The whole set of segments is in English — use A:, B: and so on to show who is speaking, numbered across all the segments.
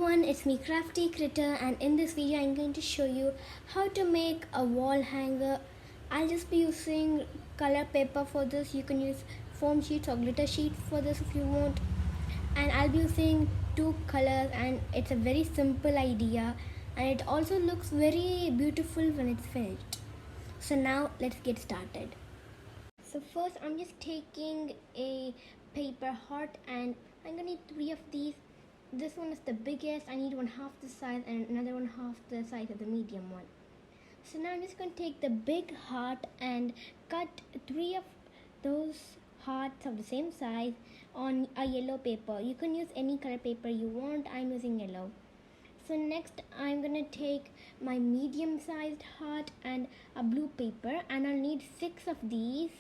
A: everyone, it's me Crafty Critter, and in this video I'm going to show you how to make a wall hanger. I'll just be using color paper for this. You can use foam sheets or glitter sheets for this if you want, and I'll be using two colors, and it's a very simple idea and it also looks very beautiful when it's finished. So now let's get started. So first I'm just taking a paper heart and I'm gonna need 3 of these. This one is the biggest. I need one half the size and another one half the size of the medium one. So now I'm just going to take the big heart and cut 3 of those hearts of the same size on a yellow paper. You can use any color paper you want. I'm using yellow. So next I'm going to take my medium sized heart and a blue paper, and I'll need 6 of these.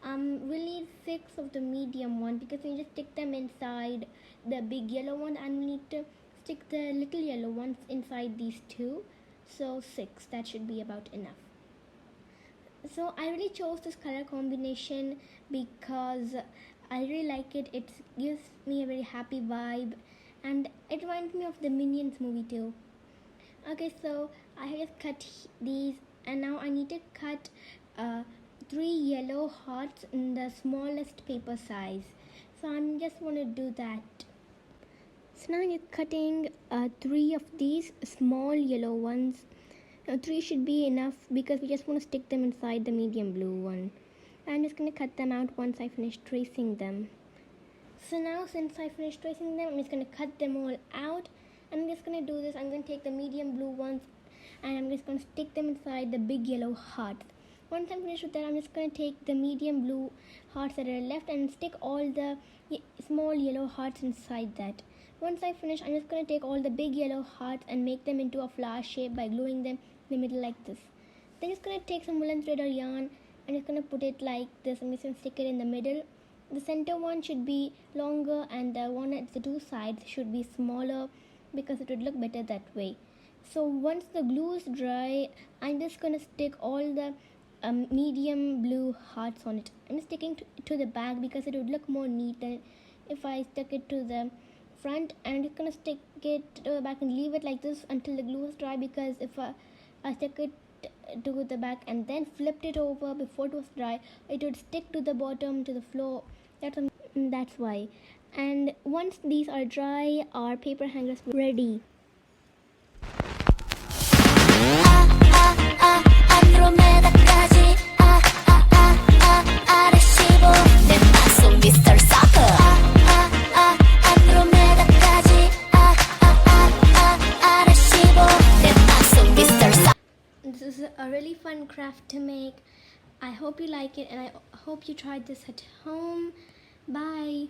A: We'll need 6 of the medium one because we just stick them inside the big yellow one, and we need to stick the little yellow ones inside these two. So 6, that should be about enough. So I really chose this color combination because I really like it. It gives me a very happy vibe and it reminds me of the Minions movie too. Okay, so I have just cut these, and now I need to cut 3 yellow hearts in the smallest paper size. So I'm just want to do that. So now I'm cutting 3 of these small yellow ones. 3 should be enough because we just want to stick them inside the medium blue one. I'm just going to cut them out once I finish tracing them. So now since I finished tracing them, I'm just going to cut them all out. And I'm just going to do this. I'm going to take the medium blue ones and I'm just going to stick them inside the big yellow hearts. Once I'm finished with that, I'm just going to take the medium blue hearts that are left and stick all the small yellow hearts inside that. Once I finish, I'm just going to take all the big yellow hearts and make them into a flower shape by gluing them in the middle like this. Then I'm just going to take some woolen thread or yarn. I'm just going to put it like this. I'm just going to stick it in the middle. The center one should be longer and the one at the two sides should be smaller because it would look better that way. So once the glue is dry, I'm just going to stick all the medium blue hearts on it. I'm sticking to the back because it would look more neat than if I stuck it to the front. And I'm just going to stick it to the back and leave it like this until the glue is dry, because if I stuck it to the back and then flipped it over before it was dry, it would stick to the bottom, to the floor. That's why. And once these are dry, our paper hangers are ready. This is a really fun craft to make. I hope you like it, and I hope you tried this at home. Bye.